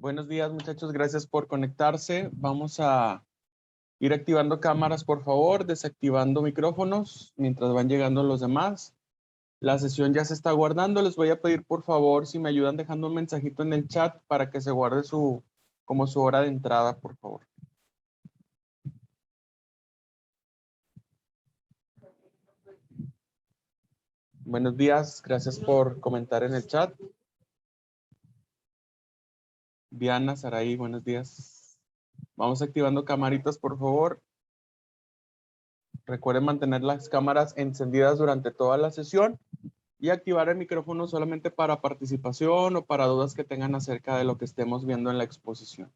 Buenos días, muchachos. Gracias por conectarse. Vamos a ir activando cámaras, por favor, desactivando micrófonos mientras van llegando los demás. La sesión ya se está guardando. Les voy a pedir, por favor, si me ayudan dejando un mensajito en el chat para que se guarde como su hora de entrada, por favor. Buenos días. Gracias por comentar en el chat. Diana, Saraí, buenos días. Vamos activando camaritas, por favor. Recuerden mantener las cámaras encendidas durante toda la sesión y activar el micrófono solamente para participación o para dudas que tengan acerca de lo que estemos viendo en la exposición.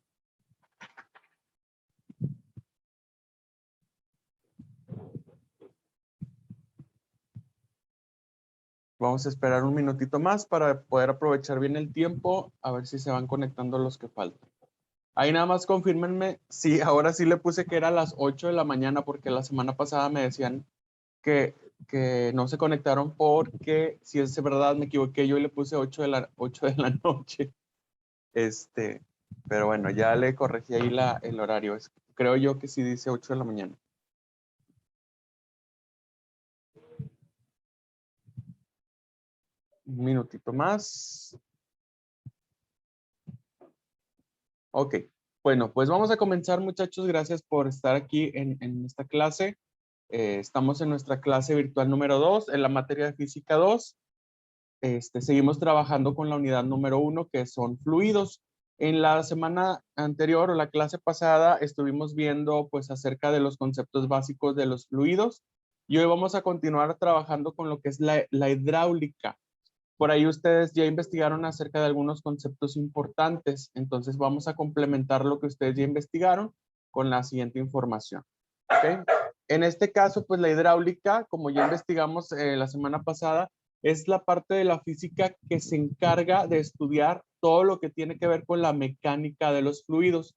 Vamos a esperar un minutito más para poder aprovechar bien el tiempo, a ver si se van conectando los que faltan. Ahí nada más confírmenme si ahora sí le puse que era a las 8 de la mañana, porque la semana pasada me decían que no se conectaron porque, si es verdad, me equivoqué, yo le puse 8 de la noche. Pero bueno, ya le corregí ahí el horario. Creo yo que sí dice 8 de la mañana. Un minutito más. Ok, bueno, pues vamos a comenzar, muchachos. Gracias por estar aquí en esta clase. Estamos en nuestra clase virtual número 2, en la materia de física 2. Seguimos trabajando con la unidad número 1, que son fluidos. En la semana anterior o la clase pasada estuvimos viendo pues acerca de los conceptos básicos de los fluidos y hoy vamos a continuar trabajando con lo que es la hidráulica. Por ahí ustedes ya investigaron acerca de algunos conceptos importantes, entonces vamos a complementar lo que ustedes ya investigaron con la siguiente información. ¿Okay? En este caso, pues la hidráulica, como ya investigamos la semana pasada, es la parte de la física que se encarga de estudiar todo lo que tiene que ver con la mecánica de los fluidos.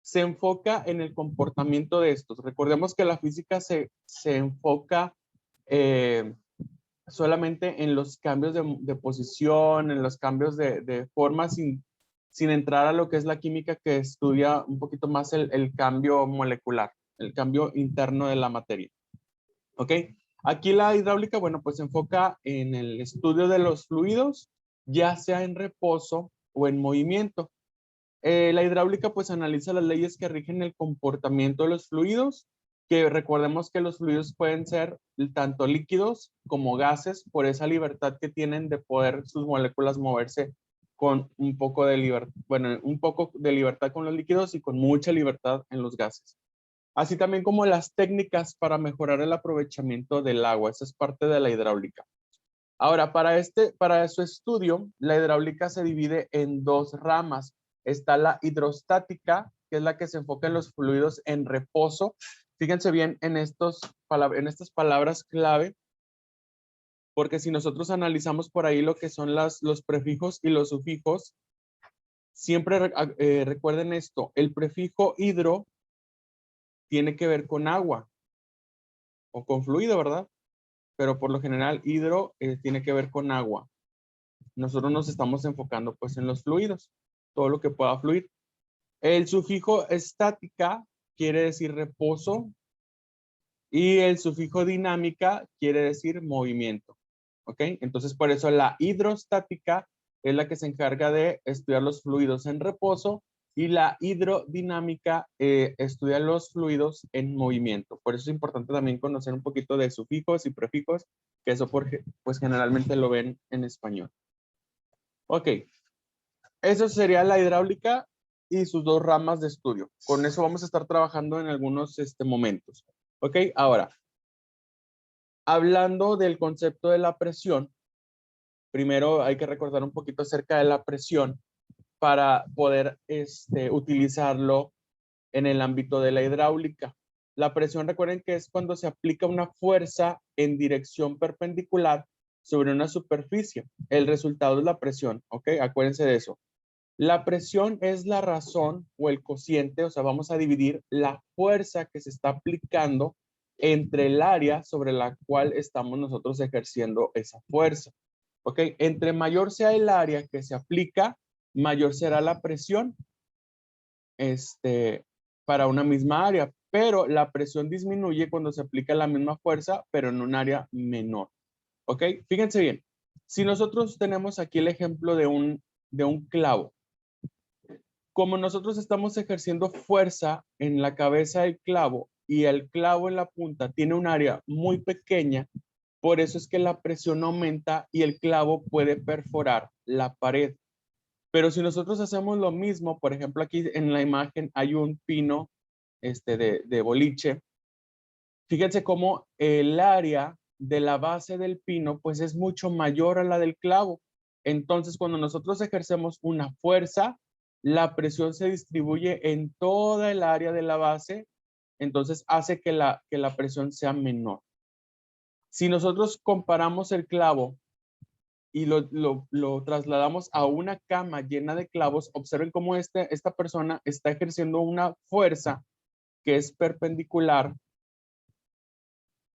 Se enfoca en el comportamiento de estos. Recordemos que la física se enfoca solamente en los cambios de posición, en los cambios de forma, sin entrar a lo que es la química, que estudia un poquito más el cambio molecular, el cambio interno de la materia. ¿Ok? Aquí la hidráulica, bueno, pues se enfoca en el estudio de los fluidos, ya sea en reposo o en movimiento. La hidráulica pues analiza las leyes que rigen el comportamiento de los fluidos, que recordemos que los fluidos pueden ser tanto líquidos como gases, por esa libertad que tienen de poder sus moléculas moverse con un poco de libertad, bueno, un poco de libertad con los líquidos y con mucha libertad en los gases. Así también como las técnicas para mejorar el aprovechamiento del agua, esa es parte de la hidráulica. Ahora, para su estudio, la hidráulica se divide en dos ramas. Está la hidrostática, que es la que se enfoca en los fluidos en reposo. Fíjense bien en estas palabras clave, porque si nosotros analizamos por ahí lo que son los prefijos y los sufijos, siempre recuerden esto, el prefijo hidro tiene que ver con agua o con fluido, ¿verdad? Pero por lo general hidro tiene que ver con agua. Nosotros nos estamos enfocando pues en los fluidos, todo lo que pueda fluir. El sufijo estática quiere decir reposo y el sufijo dinámica quiere decir movimiento. ¿Ok? Entonces por eso la hidrostática es la que se encarga de estudiar los fluidos en reposo y la hidrodinámica estudia los fluidos en movimiento. Por eso es importante también conocer un poquito de sufijos y prefijos, que eso pues generalmente lo ven en español. Ok, eso sería la hidráulica y sus dos ramas de estudio. Con eso vamos a estar trabajando en algunos momentos. Ok, ahora, hablando del concepto de la presión, primero hay que recordar un poquito acerca de la presión para poder utilizarlo en el ámbito de la hidráulica. La presión, recuerden que es cuando se aplica una fuerza en dirección perpendicular sobre una superficie. El resultado es la presión, ¿ok? Acuérdense de eso. La presión es la razón o el cociente, o sea, vamos a dividir la fuerza que se está aplicando entre el área sobre la cual estamos nosotros ejerciendo esa fuerza. ¿Ok? Entre mayor sea el área que se aplica, mayor será la presión. para una misma área, pero la presión disminuye cuando se aplica la misma fuerza, pero en un área menor. ¿Ok? Fíjense bien. Si nosotros tenemos aquí el ejemplo de un clavo, como nosotros estamos ejerciendo fuerza en la cabeza del clavo y el clavo en la punta tiene un área muy pequeña, por eso es que la presión aumenta y el clavo puede perforar la pared. Pero si nosotros hacemos lo mismo, por ejemplo, aquí en la imagen hay un pino de boliche. Fíjense cómo el área de la base del pino pues es mucho mayor a la del clavo. Entonces, cuando nosotros ejercemos una fuerza, la presión se distribuye en toda el área de la base, entonces hace que la presión sea menor. Si nosotros comparamos el clavo y lo trasladamos a una cama llena de clavos, observen cómo esta persona está ejerciendo una fuerza que es perpendicular,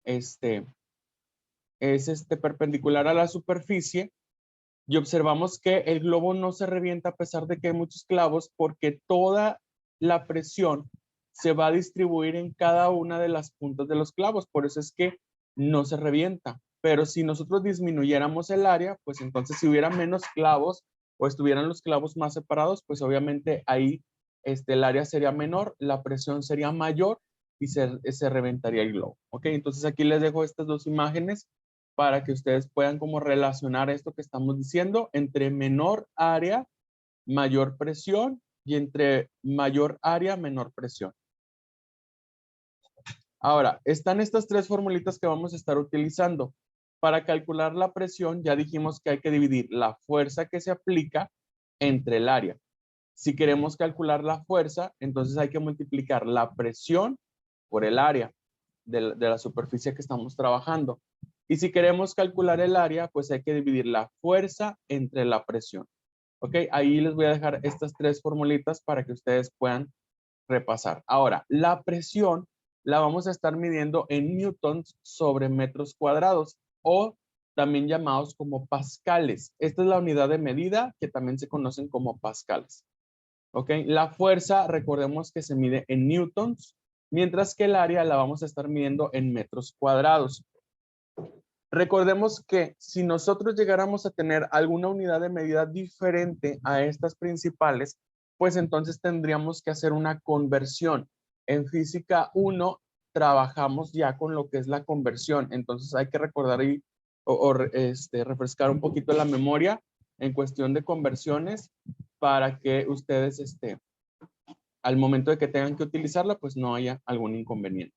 es perpendicular a la superficie, y observamos que el globo no se revienta a pesar de que hay muchos clavos porque toda la presión se va a distribuir en cada una de las puntas de los clavos. Por eso es que no se revienta. Pero si nosotros disminuyéramos el área, pues entonces si hubiera menos clavos o estuvieran los clavos más separados, pues obviamente ahí el área sería menor, la presión sería mayor y se reventaría el globo. ¿Ok? Entonces aquí les dejo estas dos imágenes para que ustedes puedan como relacionar esto que estamos diciendo entre menor área, mayor presión y entre mayor área, menor presión. Ahora, están estas tres formulitas que vamos a estar utilizando. Para calcular la presión, ya dijimos que hay que dividir la fuerza que se aplica entre el área. Si queremos calcular la fuerza, entonces hay que multiplicar la presión por el área de la superficie que estamos trabajando. Y si queremos calcular el área, pues hay que dividir la fuerza entre la presión. ¿Ok? Ahí les voy a dejar estas tres formulitas para que ustedes puedan repasar. Ahora, la presión la vamos a estar midiendo en newtons sobre metros cuadrados o también llamados como pascales. Esta es la unidad de medida que también se conocen como pascales. ¿Ok? La fuerza, recordemos que se mide en newtons, mientras que el área la vamos a estar midiendo en metros cuadrados. Recordemos que si nosotros llegáramos a tener alguna unidad de medida diferente a estas principales, pues entonces tendríamos que hacer una conversión. En física 1 trabajamos ya con lo que es la conversión, entonces hay que recordar refrescar un poquito la memoria en cuestión de conversiones para que ustedes al momento de que tengan que utilizarla, pues no haya algún inconveniente.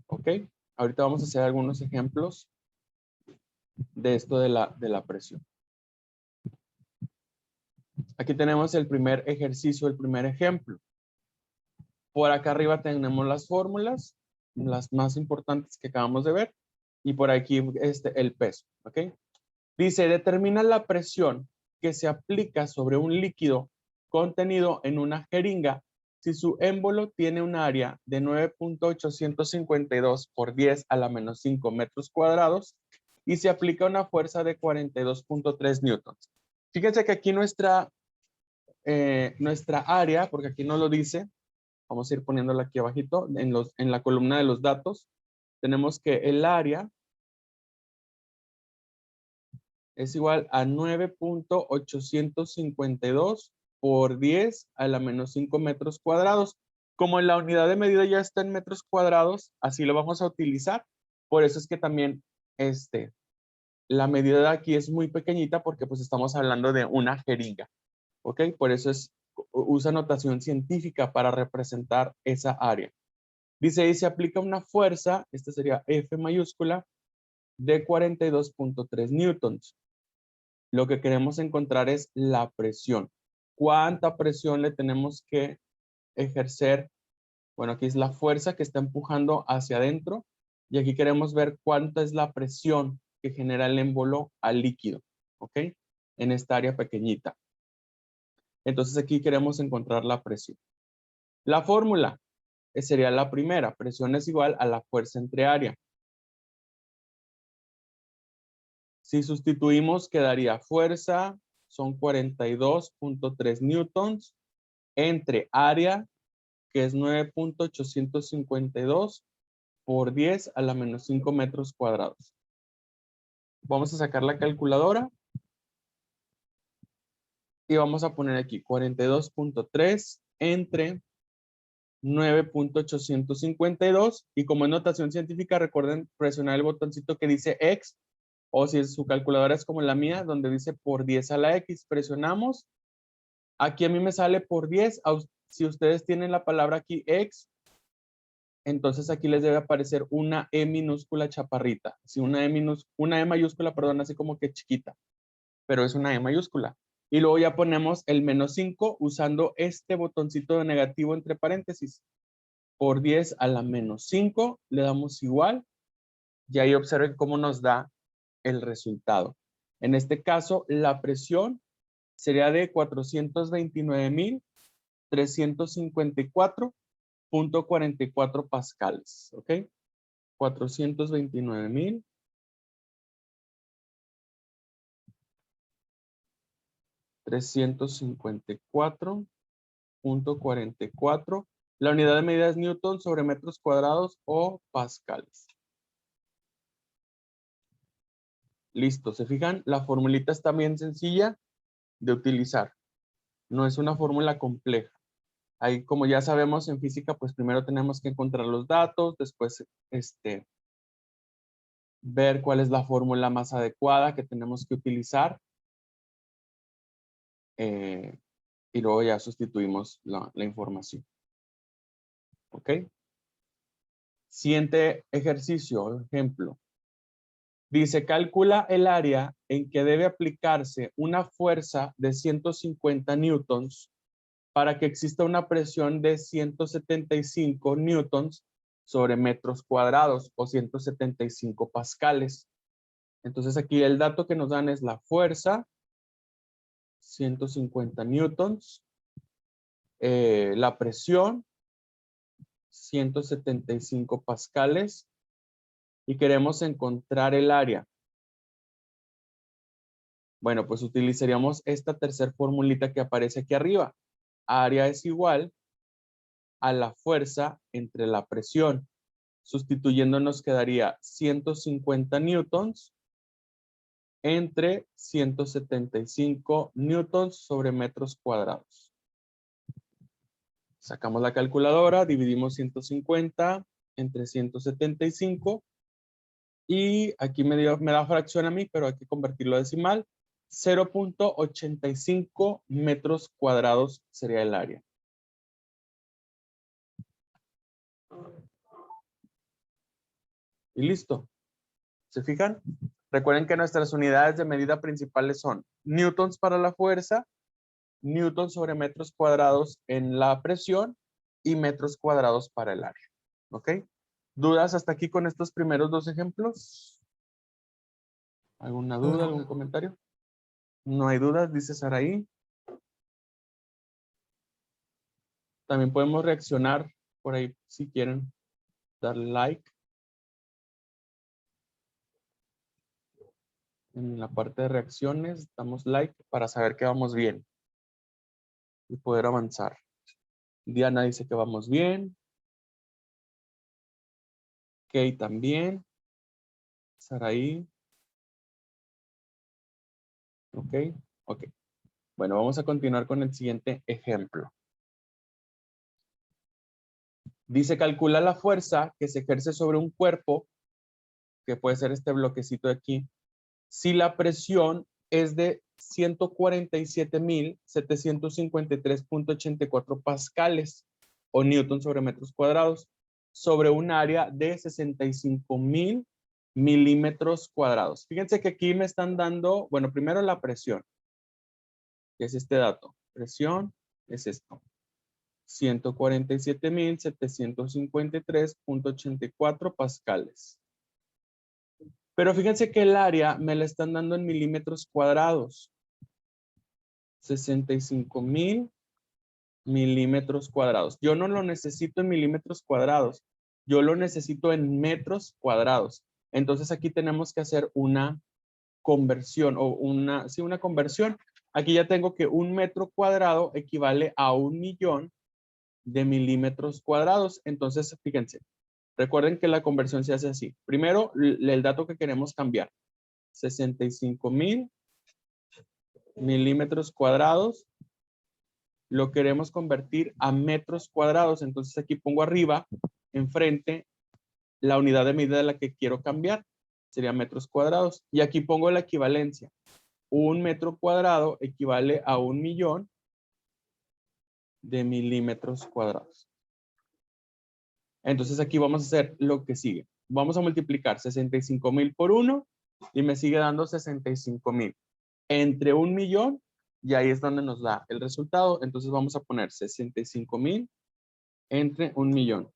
¿Ok? Ahorita vamos a hacer algunos ejemplos de esto de la presión. Aquí tenemos el primer ejercicio, el primer ejemplo. Por acá arriba tenemos las fórmulas, las más importantes que acabamos de ver, y por aquí el peso, ¿ok? Dice, determina la presión que se aplica sobre un líquido contenido en una jeringa si su émbolo tiene un área de 9.852 por 10 a la menos 5 metros cuadrados y se aplica una fuerza de 42.3 newtons. Fíjense que aquí nuestra área, porque aquí no lo dice, vamos a ir poniéndola aquí abajito, en la columna de los datos, tenemos que el área es igual a 9.852 por 10 a la menos 5 metros cuadrados. Como la unidad de medida ya está en metros cuadrados, así lo vamos a utilizar. Por eso es que también la medida de aquí es muy pequeñita porque pues estamos hablando de una jeringa. ¿Ok? Por eso usa notación científica para representar esa área. Dice, y se aplica una fuerza, esta sería F mayúscula, de 42.3 newtons. Lo que queremos encontrar es la presión. ¿Cuánta presión le tenemos que ejercer? Bueno, aquí es la fuerza que está empujando hacia adentro y aquí queremos ver cuánta es la presión que genera el émbolo al líquido, ¿ok? En esta área pequeñita. Entonces aquí queremos encontrar la presión. La fórmula sería la primera. Presión es igual a la fuerza entre área. Si sustituimos, quedaría fuerza, son 42.3 newtons, entre área, que es 9.852 por 10 a la menos 5 metros cuadrados. Vamos a sacar la calculadora. Y vamos a poner aquí 42.3 entre 9.852. Y como es notación científica, recuerden presionar el botoncito que dice X. O si su calculadora es como la mía, donde dice por 10 a la X, presionamos. Aquí a mí me sale por 10. Si ustedes tienen la palabra aquí X, entonces aquí les debe aparecer una E minúscula chaparrita. Sí, una E mayúscula, perdón, así como que chiquita. Pero es una E mayúscula. Y luego ya ponemos el menos 5 usando este botoncito de negativo entre paréntesis. Por 10 a la menos 5 le damos igual. Y ahí observen cómo nos da el resultado. En este caso, la presión sería de 429.354.44 pascales. ¿Ok? 429.354.44. La unidad de medida es newton sobre metros cuadrados o pascales. Listo, ¿se fijan? La formulita está bien sencilla de utilizar. No es una fórmula compleja. Ahí, como ya sabemos en física, pues primero tenemos que encontrar los datos, después ver cuál es la fórmula más adecuada que tenemos que utilizar. Y luego ya sustituimos la información. ¿Ok? Siguiente ejercicio, ejemplo. Dice, calcula el área en que debe aplicarse una fuerza de 150 newtons para que exista una presión de 175 newtons sobre metros cuadrados o 175 pascales. Entonces aquí el dato que nos dan es la fuerza, 150 newtons, la presión, 175 pascales, y queremos encontrar el área. Bueno, pues utilizaríamos esta tercera formulita que aparece aquí arriba. Área es igual a la fuerza entre la presión. Sustituyendo nos quedaría 150 newtons entre 175 newtons sobre metros cuadrados. Sacamos la calculadora, dividimos 150 entre 175 y aquí me da fracción a mí, pero hay que convertirlo a decimal. 0.85 metros cuadrados sería el área. Y listo. ¿Se fijan? Recuerden que nuestras unidades de medida principales son newtons para la fuerza, newtons sobre metros cuadrados en la presión y metros cuadrados para el área. ¿Ok? ¿Dudas hasta aquí con estos primeros dos ejemplos? ¿Alguna duda, algún comentario? No hay dudas, dice Saraí. También podemos reaccionar por ahí si quieren dar like. En la parte de reacciones damos like para saber que vamos bien y poder avanzar. Diana dice que vamos bien. Kay también. Saraí. Ok, ok. Bueno, vamos a continuar con el siguiente ejemplo. Dice, calcula la fuerza que se ejerce sobre un cuerpo, que puede ser este bloquecito de aquí, si la presión es de 147.753.84 pascales o newton sobre metros cuadrados sobre un área de 65.000 milímetros cuadrados. Fíjense que aquí me están dando, bueno, primero la presión, que es este dato. Presión es esto. 147.753.84 pascales. Pero fíjense que el área me la están dando en milímetros cuadrados. 65.000 milímetros cuadrados. Yo no lo necesito en milímetros cuadrados. Yo lo necesito en metros cuadrados. Entonces aquí tenemos que hacer una conversión o una conversión Aquí ya tengo que 1 metro cuadrado equivale a 1.000.000 de milímetros cuadrados. Entonces, fíjense, recuerden que la conversión se hace así. Primero, el dato que queremos cambiar. 65.000 milímetros cuadrados. Lo queremos convertir a metros cuadrados. Entonces aquí pongo arriba, enfrente, la unidad de medida de la que quiero cambiar. Sería metros cuadrados. Y aquí pongo la equivalencia. 1 metro cuadrado equivale a 1.000.000 de milímetros cuadrados. Entonces aquí vamos a hacer lo que sigue. Vamos a multiplicar 65.000 por 1 y me sigue dando 65.000 entre 1.000.000 y ahí es donde nos da el resultado. Entonces vamos a poner 65.000 entre 1.000.000.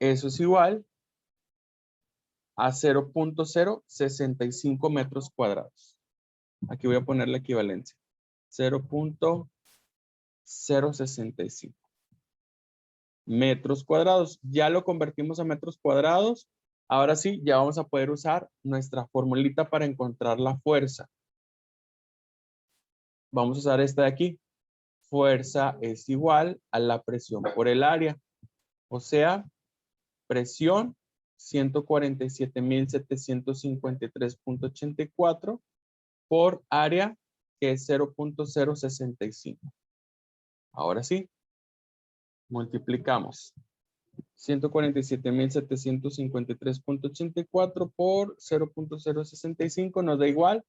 Eso es igual a 0.065 metros cuadrados. Aquí voy a poner la equivalencia. 0.065 metros cuadrados. Ya lo convertimos a metros cuadrados. Ahora sí, ya vamos a poder usar nuestra formulita para encontrar la fuerza. Vamos a usar esta de aquí. Fuerza es igual a la presión por el área. O sea, presión 147.753.84 por área, que es 0.065. Ahora sí, multiplicamos 147.753.84 por 0.065 nos da igual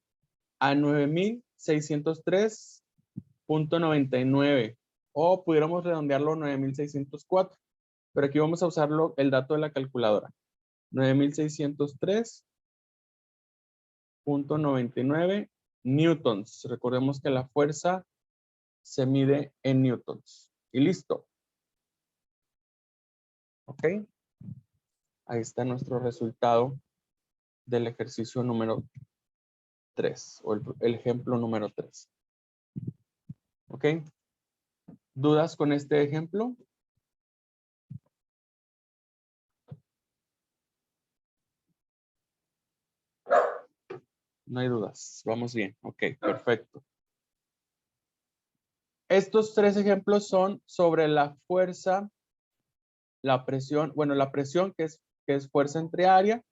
a 9.603.99, o pudiéramos redondearlo a 9.604, pero aquí vamos a usarlo el dato de la calculadora. 9.603.99 newtons. Recordemos que la fuerza se mide en newtons. Y listo. ¿Ok? Ahí está nuestro resultado del ejercicio número 3 o el ejemplo número 3. ¿Ok? ¿Dudas con este ejemplo? No hay dudas. Vamos bien. Ok, perfecto. Estos 3 ejemplos son sobre la fuerza, la presión, bueno, la presión que es fuerza entre área.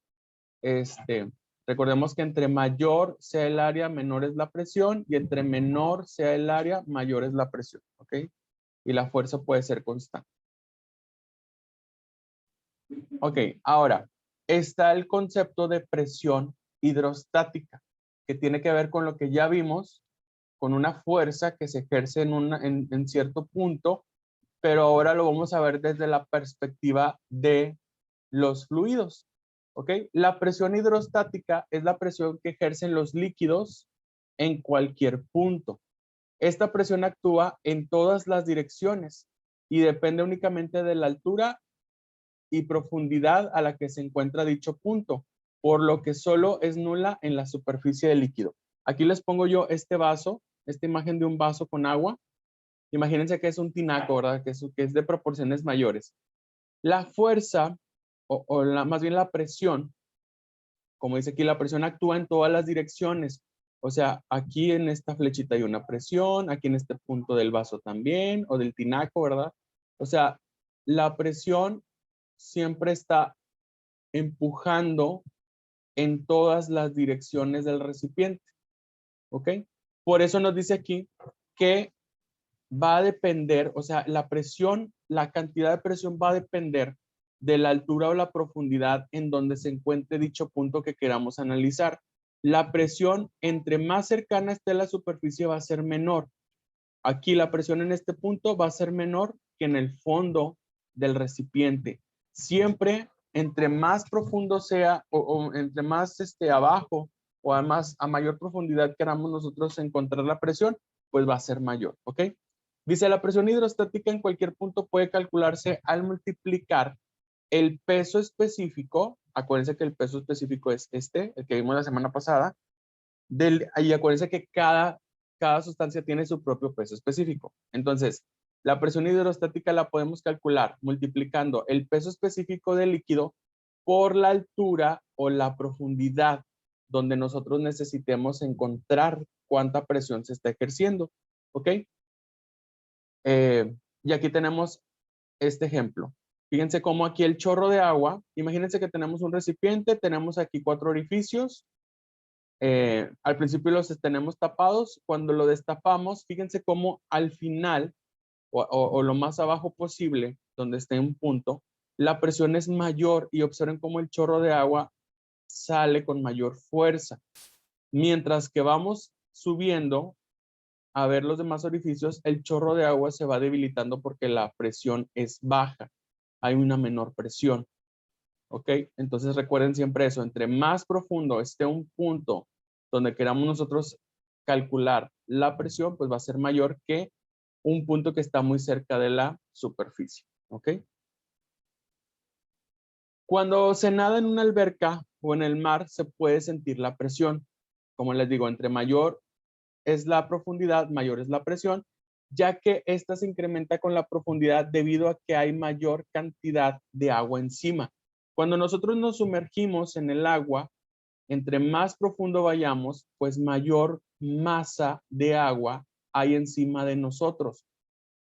Recordemos que entre mayor sea el área, menor es la presión, y entre menor sea el área, mayor es la presión, ¿ok? Y la fuerza puede ser constante. Ok, ahora, está el concepto de presión hidrostática, que tiene que ver con lo que ya vimos, con una fuerza que se ejerce en cierto punto, pero ahora lo vamos a ver desde la perspectiva de los fluidos. ¿Ok? La presión hidrostática es la presión que ejercen los líquidos en cualquier punto. Esta presión actúa en todas las direcciones y depende únicamente de la altura y profundidad a la que se encuentra dicho punto, por lo que solo es nula en la superficie del líquido. Aquí les pongo yo este vaso, esta imagen de un vaso con agua. Imagínense que es un tinaco, ¿verdad? Que es de proporciones mayores. La fuerza, más bien la presión, como dice aquí, la presión actúa en todas las direcciones. O sea, aquí en esta flechita hay una presión, aquí en este punto del vaso también, o del tinaco, ¿verdad? O sea, la presión siempre está empujando en todas las direcciones del recipiente. ¿Ok? Por eso nos dice aquí que va a depender, o sea, la presión, la cantidad de presión va a depender de la altura o la profundidad en donde se encuentre dicho punto que queramos analizar. La presión, entre más cercana esté a la superficie, va a ser menor. Aquí la presión en este punto va a ser menor que en el fondo del recipiente. Siempre, entre más profundo sea o entre más abajo o además a mayor profundidad queramos nosotros encontrar la presión, pues va a ser mayor, ¿ok? Dice, la presión hidrostática en cualquier punto puede calcularse al multiplicar el peso específico. Acuérdense que el peso específico es el que vimos la semana pasada. Y acuérdense que cada sustancia tiene su propio peso específico. Entonces, la presión hidrostática la podemos calcular multiplicando el peso específico del líquido por la altura o la profundidad donde nosotros necesitemos encontrar cuánta presión se está ejerciendo. ¿Ok? Y aquí tenemos este ejemplo. Fíjense cómo aquí el chorro de agua, imagínense que tenemos un recipiente, tenemos aquí 4 orificios. Al principio los tenemos tapados. Cuando lo destapamos, fíjense cómo al final o lo más abajo posible, donde esté un punto, la presión es mayor y observen cómo el chorro de agua sale con mayor fuerza. Mientras que vamos subiendo a ver los demás orificios, el chorro de agua se va debilitando porque la presión es baja. Hay una menor presión. ¿Ok? Entonces recuerden siempre eso. Entre más profundo esté un punto donde queramos nosotros calcular la presión, pues va a ser mayor que un punto que está muy cerca de la superficie. ¿Ok? Cuando se nada en una alberca o en el mar, se puede sentir la presión. Como les digo, entre mayor es la profundidad, mayor es la presión, ya que esta se incrementa con la profundidad debido a que hay mayor cantidad de agua encima. Cuando nosotros nos sumergimos en el agua, entre más profundo vayamos, pues mayor masa de agua hay encima de nosotros.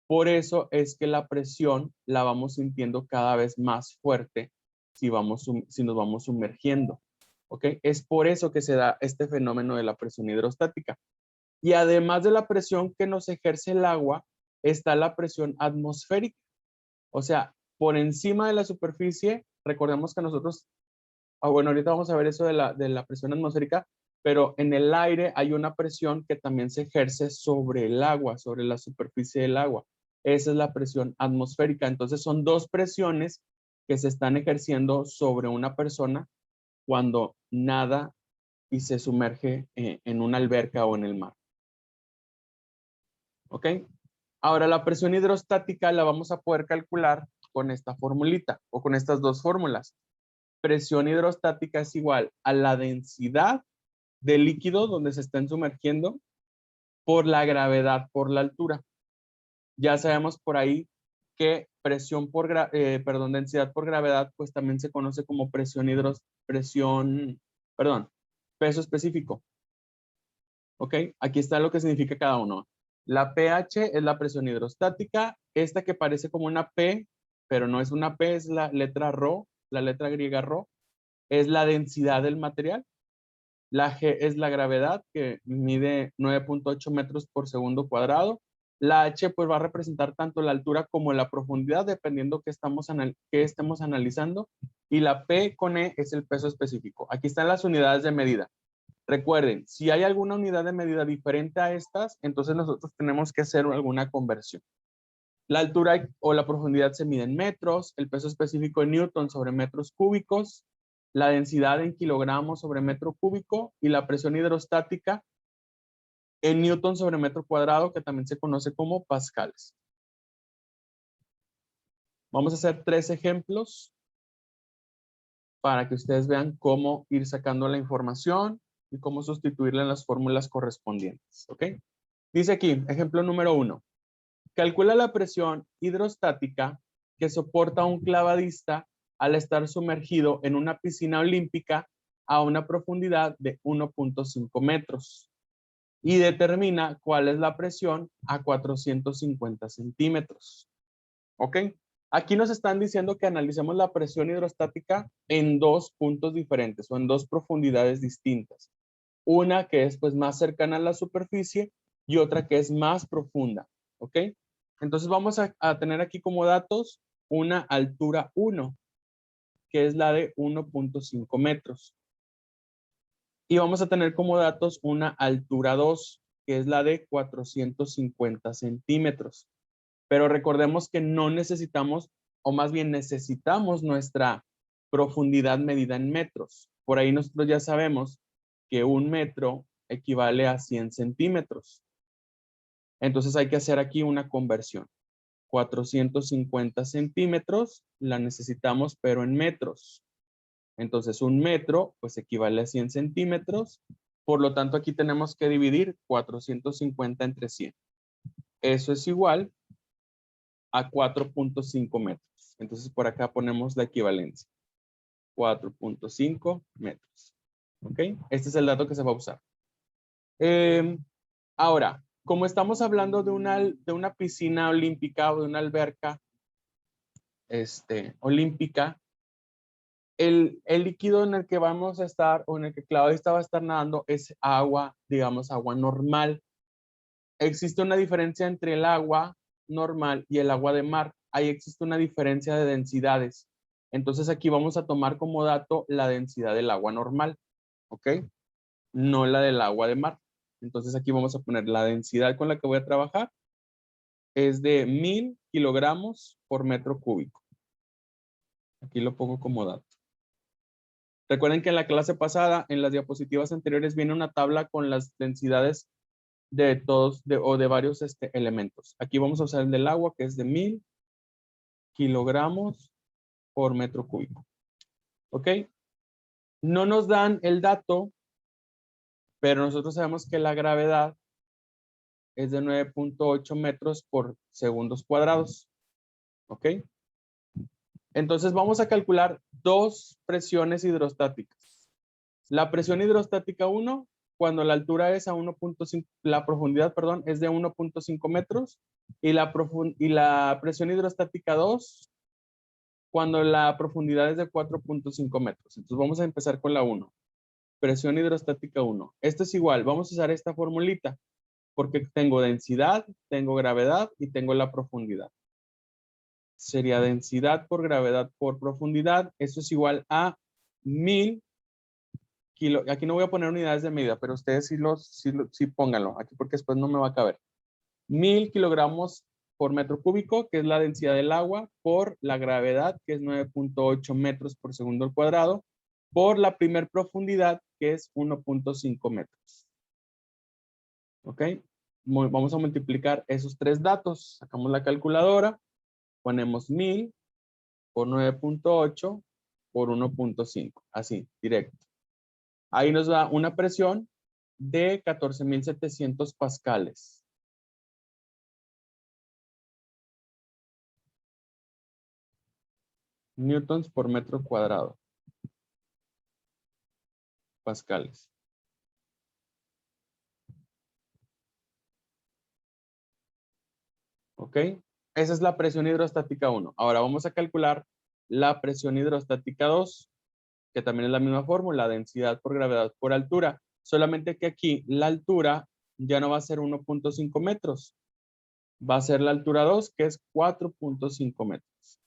Por eso es que la presión la vamos sintiendo cada vez más fuerte si nos vamos sumergiendo. ¿Ok? Es por eso que se da este fenómeno de la presión hidrostática. Y además de la presión que nos ejerce el agua, está la presión atmosférica. O sea, por encima de la superficie, recordemos que nosotros, bueno, ahorita vamos a ver eso de la presión atmosférica, pero en el aire hay una presión que también se ejerce sobre el agua, sobre la superficie del agua. Esa es la presión atmosférica. Entonces son dos presiones que se están ejerciendo sobre una persona cuando nada y se sumerge en una alberca o en el mar. ¿Ok? Ahora la presión hidrostática la vamos a poder calcular con esta formulita o con estas dos fórmulas. Presión hidrostática es igual a la densidad del líquido donde se estén sumergiendo por la gravedad por la altura. Ya sabemos por ahí que densidad por gravedad, pues también se conoce como peso específico. ¿Ok? Aquí está lo que significa cada uno. La pH es la presión hidrostática. Esta que parece como una P, pero no es una P, es la letra Rho, la letra griega Rho, es la densidad del material. La G es la gravedad, que mide 9.8 metros por segundo cuadrado. La H pues va a representar tanto la altura como la profundidad, dependiendo que estemos analizando. Y la P con E es el peso específico. Aquí están las unidades de medida. Recuerden, si hay alguna unidad de medida diferente a estas, entonces nosotros tenemos que hacer alguna conversión. La altura o la profundidad se mide en metros, el peso específico en newton sobre metros cúbicos, la densidad en kilogramos sobre metro cúbico y la presión hidrostática en newton sobre metro cuadrado, que también se conoce como pascales. Vamos a hacer 3 ejemplos para que ustedes vean cómo ir sacando la información y cómo sustituirla en las fórmulas correspondientes. ¿Ok? Dice aquí, ejemplo número 1. Calcula la presión hidrostática que soporta un clavadista al estar sumergido en una piscina olímpica a una profundidad de 1.5 metros y determina cuál es la presión a 450 centímetros. ¿Ok? Aquí nos están diciendo que analicemos la presión hidrostática en 2 puntos diferentes o en 2 profundidades distintas. Una que es pues más cercana a la superficie y otra que es más profunda. ¿Ok? Entonces vamos a tener aquí como datos una altura 1, que es la de 1.5 metros. Y vamos a tener como datos una altura 2, que es la de 450 centímetros. Pero recordemos que no necesitamos, o más bien necesitamos nuestra profundidad medida en metros. Por ahí nosotros ya sabemos que 1 metro equivale a 100 centímetros. Entonces hay que hacer aquí una conversión. 450 centímetros la necesitamos, pero en metros. Entonces 1 metro pues equivale a 100 centímetros. Por lo tanto aquí tenemos que dividir 450 entre 100. Eso es igual a 4.5 metros. Entonces por acá ponemos la equivalencia. 4.5 metros. ¿Ok? Este es el dato que se va a usar. Ahora, como estamos hablando de una piscina olímpica o de una alberca olímpica, el líquido en el que vamos a estar o en el que Claudista va a estar nadando es agua, digamos, agua normal. Existe una diferencia entre el agua normal y el agua de mar. Ahí existe una diferencia de densidades. Entonces aquí vamos a tomar como dato la densidad del agua normal, ¿ok? No la del agua de mar. Entonces aquí vamos a poner la densidad con la que voy a trabajar es de 1000 kilogramos por metro cúbico. Aquí lo pongo como dato. Recuerden que en la clase pasada, en las diapositivas anteriores, viene una tabla con las densidades de todos o de varios elementos. Aquí vamos a usar el del agua, que es de 1000 kilogramos por metro cúbico. ¿Ok? No nos dan el dato, pero nosotros sabemos que la gravedad es de 9.8 metros por segundos cuadrados. ¿Ok? Entonces vamos a calcular dos presiones hidrostáticas. La presión hidrostática 1, cuando la altura es a 1.5, la profundidad, perdón, es de 1.5 metros. Y la presión hidrostática 2, cuando la profundidad es de 4.5 metros. Entonces vamos a empezar con la 1. Presión hidrostática 1. Esto es igual, vamos a usar esta formulita, porque tengo densidad, tengo gravedad y tengo la profundidad. Sería densidad por gravedad por profundidad. Eso es igual a 1000 kilos. Aquí no voy a poner unidades de medida, pero ustedes sí pónganlo aquí porque después no me va a caber. 1000 kilogramos por metro cúbico, que es la densidad del agua, por la gravedad, que es 9.8 metros por segundo al cuadrado, por la primer profundidad, que es 1.5 metros. ¿Ok? Vamos a multiplicar esos tres datos. Sacamos la calculadora, ponemos 1000 por 9.8 por 1.5. Así, directo. Ahí nos da una presión de 14.700 pascales. Newtons por metro cuadrado. Pascales. ¿Ok? Esa es la presión hidrostática 1. Ahora vamos a calcular la presión hidrostática 2, que también es la misma fórmula, densidad por gravedad por altura. Solamente que aquí la altura ya no va a ser 1.5 metros. Va a ser la altura 2, que es 4.5 metros.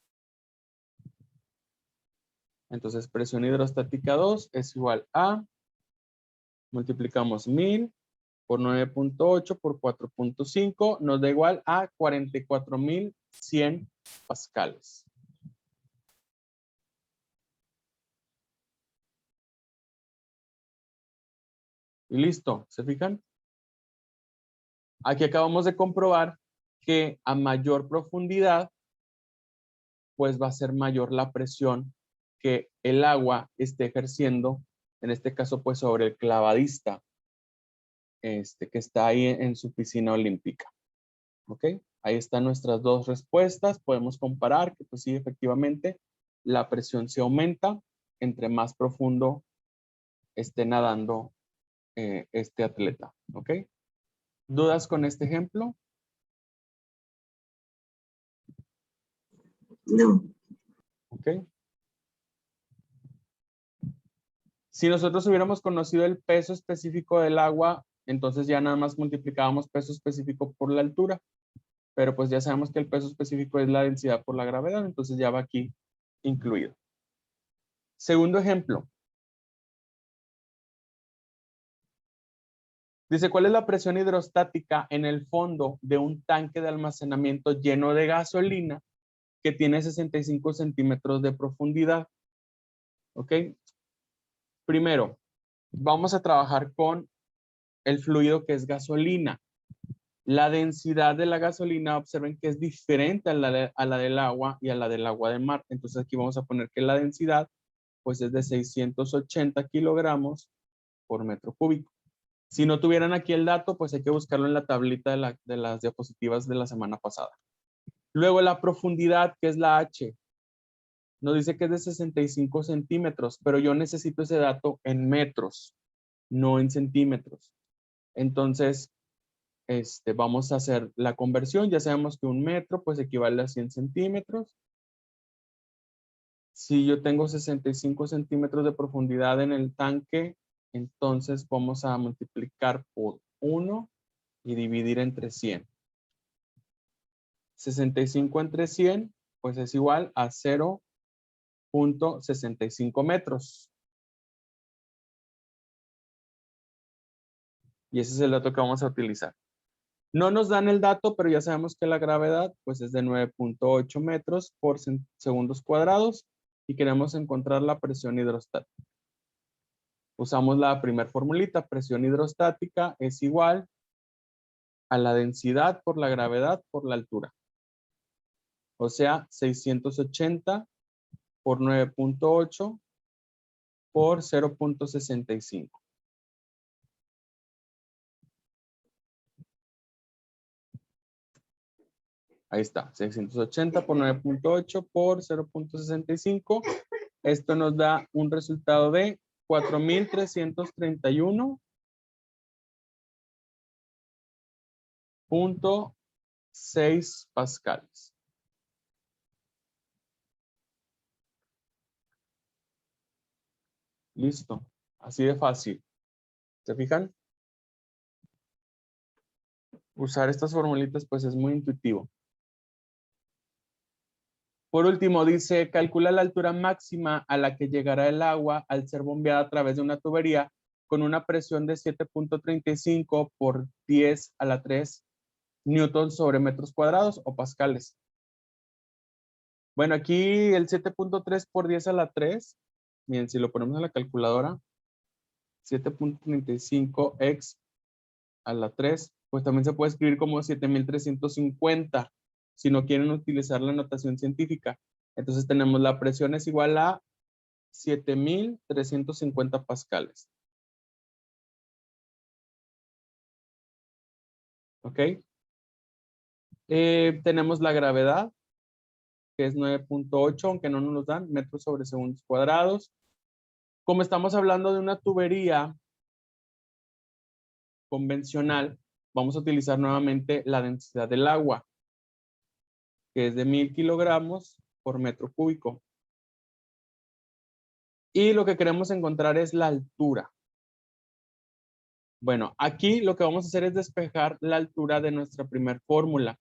Entonces, presión hidrostática 2 es igual a, multiplicamos 1000 por 9.8 por 4.5, nos da igual a 44.100 pascales. Y listo, ¿se fijan? Aquí acabamos de comprobar que a mayor profundidad, pues va a ser mayor la presión que el agua esté ejerciendo, en este caso, pues sobre el clavadista, que está ahí en su piscina olímpica. ¿Ok? Ahí están nuestras dos respuestas. Podemos comparar que, pues sí, efectivamente, la presión se aumenta entre más profundo esté nadando este atleta. ¿Ok? ¿Dudas con este ejemplo? No. ¿Ok? Si nosotros hubiéramos conocido el peso específico del agua, entonces ya nada más multiplicábamos peso específico por la altura. Pero pues ya sabemos que el peso específico es la densidad por la gravedad, entonces ya va aquí incluido. Segundo ejemplo. Dice, ¿cuál es la presión hidrostática en el fondo de un tanque de almacenamiento lleno de gasolina que tiene 65 centímetros de profundidad? ¿Ok? Primero, vamos a trabajar con el fluido que es gasolina. La densidad de la gasolina, observen que es diferente a la del agua y a la del agua de mar. Entonces aquí vamos a poner que la densidad pues es de 680 kilogramos por metro cúbico. Si no tuvieran aquí el dato, pues hay que buscarlo en la tablita de las diapositivas de la semana pasada. Luego la profundidad, que es la H. Nos dice que es de 65 centímetros, pero yo necesito ese dato en metros, no en centímetros. Entonces, vamos a hacer la conversión. Ya sabemos que un metro pues equivale a 100 centímetros. Si yo tengo 65 centímetros de profundidad en el tanque, entonces vamos a multiplicar por 1 y dividir entre 100. 65 entre 100, pues es igual a 0.65 metros. Y ese es el dato que vamos a utilizar. No nos dan el dato, pero ya sabemos que la gravedad pues es de 9.8 metros por segundos cuadrados y queremos encontrar la presión hidrostática. Usamos la primera formulita, presión hidrostática es igual a la densidad por la gravedad por la altura. O sea, 680 por 9.8 por 0.65. Ahí está, 680 por 9.8 por 0.65. Esto nos da un resultado de 4.331.6 pascales. Listo, así de fácil. ¿Se fijan? Usar estas formulitas pues es muy intuitivo. Por último, dice, calcula la altura máxima a la que llegará el agua al ser bombeada a través de una tubería con una presión de 7.35 por 10 a la 3 newtons sobre metros cuadrados o pascales. Bueno, aquí el 7.3 por 10 a la 3, miren, si lo ponemos en la calculadora, 7.35 x a la 3, pues también se puede escribir como 7.350 si no quieren utilizar la notación científica. Entonces tenemos la presión es igual a 7.350 pascales. ¿Ok? Tenemos la gravedad, que es 9.8, aunque no nos lo dan, metros sobre segundos cuadrados. Como estamos hablando de una tubería convencional, vamos a utilizar nuevamente la densidad del agua, que es de 1000 kilogramos por metro cúbico. Y lo que queremos encontrar es la altura. Bueno, aquí lo que vamos a hacer es despejar la altura de nuestra primer fórmula.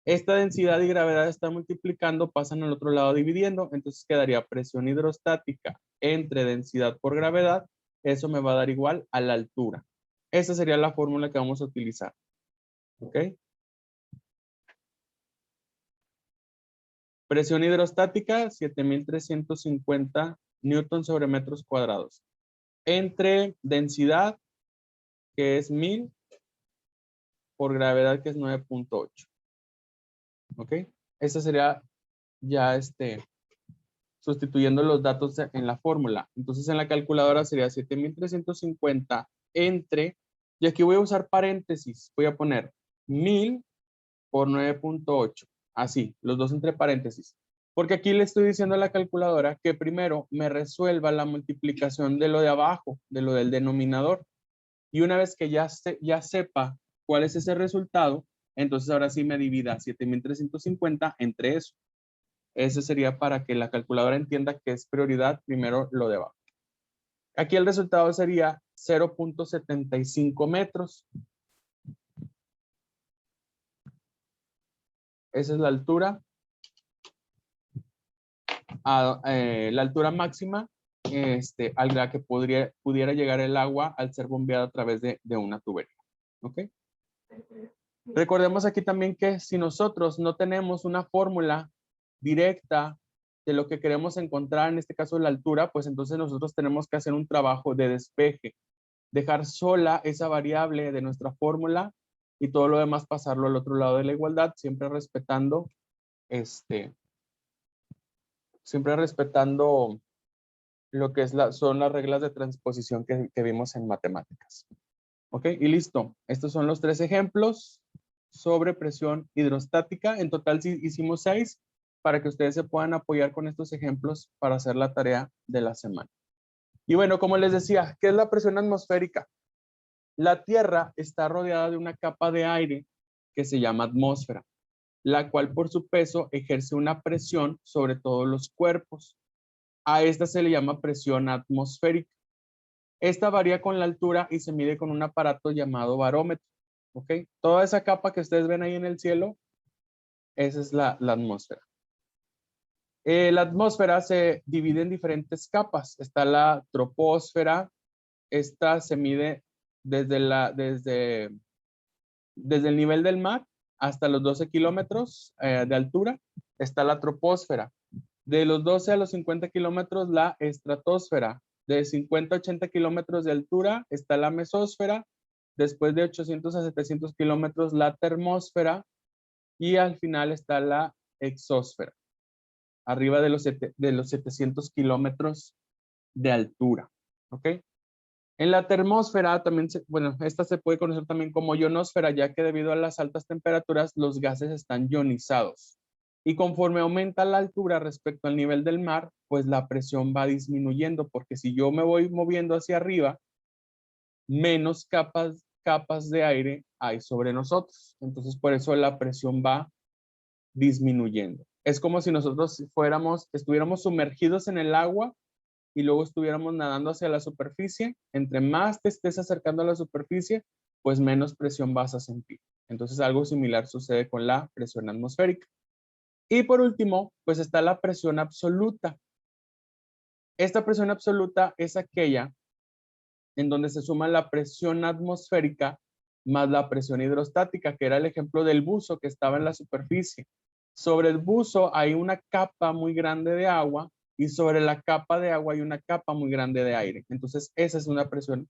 Esta densidad y gravedad están multiplicando, pasan al otro lado dividiendo, entonces quedaría presión hidrostática entre densidad por gravedad. Eso me va a dar igual a la altura. Esa sería la fórmula que vamos a utilizar. ¿Ok? Presión hidrostática, 7.350 newtons sobre metros cuadrados. Entre densidad, que es 1000, por gravedad, que es 9.8. ¿Ok? Esa sería ya sustituyendo los datos en la fórmula. Entonces en la calculadora sería 7.350 entre, y aquí voy a usar paréntesis, voy a poner 1000 por 9.8, así, los dos entre paréntesis. Porque aquí le estoy diciendo a la calculadora que primero me resuelva la multiplicación de lo de abajo, de lo del denominador. Y una vez que ya sepa cuál es ese resultado, entonces ahora sí me divida 7.350 entre eso. Ese sería para que la calculadora entienda que es prioridad primero lo de abajo. Aquí el resultado sería 0.75 metros. Esa es la altura. La altura máxima a la que pudiera llegar el agua al ser bombeada a través de una tubería. ¿Ok? Recordemos aquí también que si nosotros no tenemos una fórmula directa de lo que queremos encontrar, en este caso la altura, pues entonces nosotros tenemos que hacer un trabajo de despeje, dejar sola esa variable de nuestra fórmula y todo lo demás pasarlo al otro lado de la igualdad, siempre respetando lo que son las reglas de transposición que vimos en matemáticas. ¿Ok? Y listo. Estos son los 3 ejemplos sobre presión hidrostática. En total sí hicimos 6. para que ustedes se puedan apoyar con estos ejemplos para hacer la tarea de la semana. Y bueno, como les decía, ¿qué es la presión atmosférica? La Tierra está rodeada de una capa de aire que se llama atmósfera, la cual por su peso ejerce una presión sobre todos los cuerpos. A esta se le llama presión atmosférica. Esta varía con la altura y se mide con un aparato llamado barómetro. ¿Ok? Toda esa capa que ustedes ven ahí en el cielo, esa es la atmósfera. La atmósfera se divide en diferentes capas. Está la troposfera. Esta se mide desde el nivel del mar hasta los 12 kilómetros de altura. Está la troposfera. De los 12 a los 50 kilómetros, la estratosfera. De 50 a 80 kilómetros de altura está la mesósfera. Después de 800 a 700 kilómetros, la termósfera. Y al final está la exósfera, arriba de los 700 kilómetros de altura. ¿Ok? En la termósfera también, bueno, esta se puede conocer también como ionosfera, ya que debido a las altas temperaturas, los gases están ionizados. Y conforme aumenta la altura respecto al nivel del mar, pues la presión va disminuyendo, porque si yo me voy moviendo hacia arriba, menos capas de aire hay sobre nosotros. Entonces, por eso la presión va disminuyendo. Es como si nosotros estuviéramos sumergidos en el agua y luego estuviéramos nadando hacia la superficie. Entre más te estés acercando a la superficie, pues menos presión vas a sentir. Entonces algo similar sucede con la presión atmosférica. Y por último, pues está la presión absoluta. Esta presión absoluta es aquella en donde se suma la presión atmosférica más la presión hidrostática, que era el ejemplo del buzo que estaba en la superficie. Sobre el buzo hay una capa muy grande de agua y sobre la capa de agua hay una capa muy grande de aire. Entonces, esa es una presión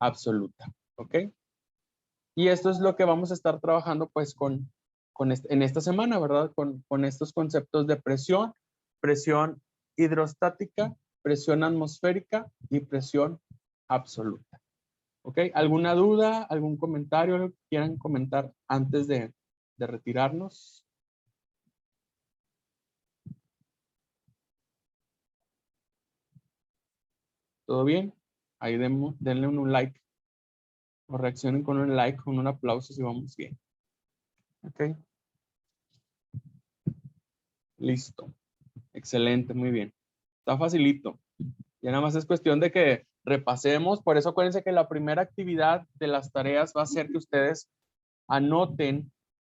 absoluta, ¿ok? Y esto es lo que vamos a estar trabajando pues en esta semana, ¿verdad? Con estos conceptos de presión hidrostática, presión atmosférica y presión absoluta. ¿Ok? ¿Alguna duda, algún comentario que quieran comentar antes de retirarnos? ¿Todo bien? Ahí denle un like o reaccionen con un like, con un aplauso si vamos bien. ¿Ok? Listo. Excelente, muy bien. Está facilito. Ya nada más es cuestión de que repasemos. Por eso acuérdense que la primera actividad de las tareas va a ser que ustedes anoten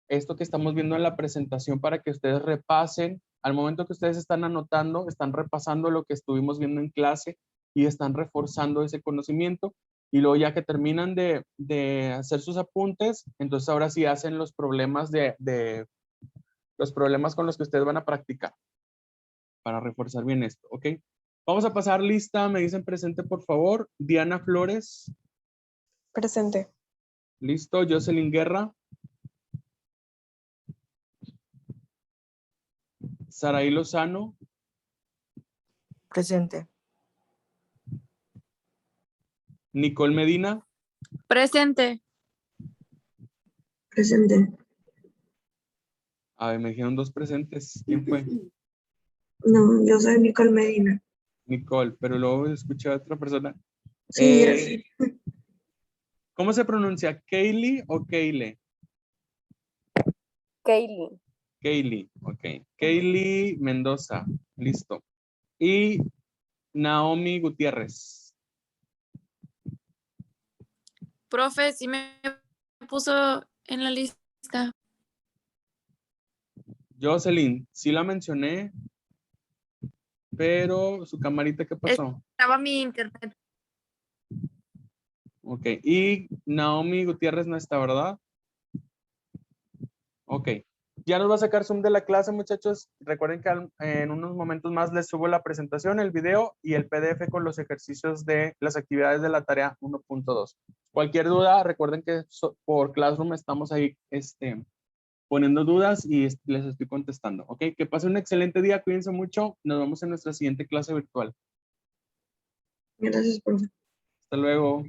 esto que estamos viendo en la presentación para que ustedes repasen. Al momento que ustedes están anotando, están repasando lo que estuvimos viendo en clase y están reforzando ese conocimiento. Y luego ya que terminan de hacer sus apuntes, entonces ahora sí hacen los problemas los problemas con los que ustedes van a practicar para reforzar bien esto, ¿ok? Vamos a pasar lista, me dicen presente por favor. Diana Flores. Presente. Listo, Jocelyn Guerra. Saraí Lozano. Presente. Nicole Medina. Presente. Presente. A ver, me dijeron dos presentes. ¿Quién fue? No, yo soy Nicole Medina. Nicole, pero luego escuché a otra persona. Sí, así. ¿Cómo se pronuncia? ¿Kaylee o Kayle? Kaylee. Kaylee, ok. Kaylee Mendoza, listo. Y Naomi Gutiérrez. Profe, sí me puso en la lista. Jocelyn, sí la mencioné, pero su camarita, ¿qué pasó? Estaba mi internet. Ok, y Naomi Gutiérrez no está, ¿verdad? Ok. Ya nos va a sacar Zoom de la clase, muchachos. Recuerden que en unos momentos más les subo la presentación, el video y el PDF con los ejercicios de las actividades de la tarea 1.2. Cualquier duda, recuerden que por Classroom estamos ahí poniendo dudas y les estoy contestando. Ok, que pasen un excelente día, cuídense mucho. Nos vemos en nuestra siguiente clase virtual. Gracias, profe. Hasta luego.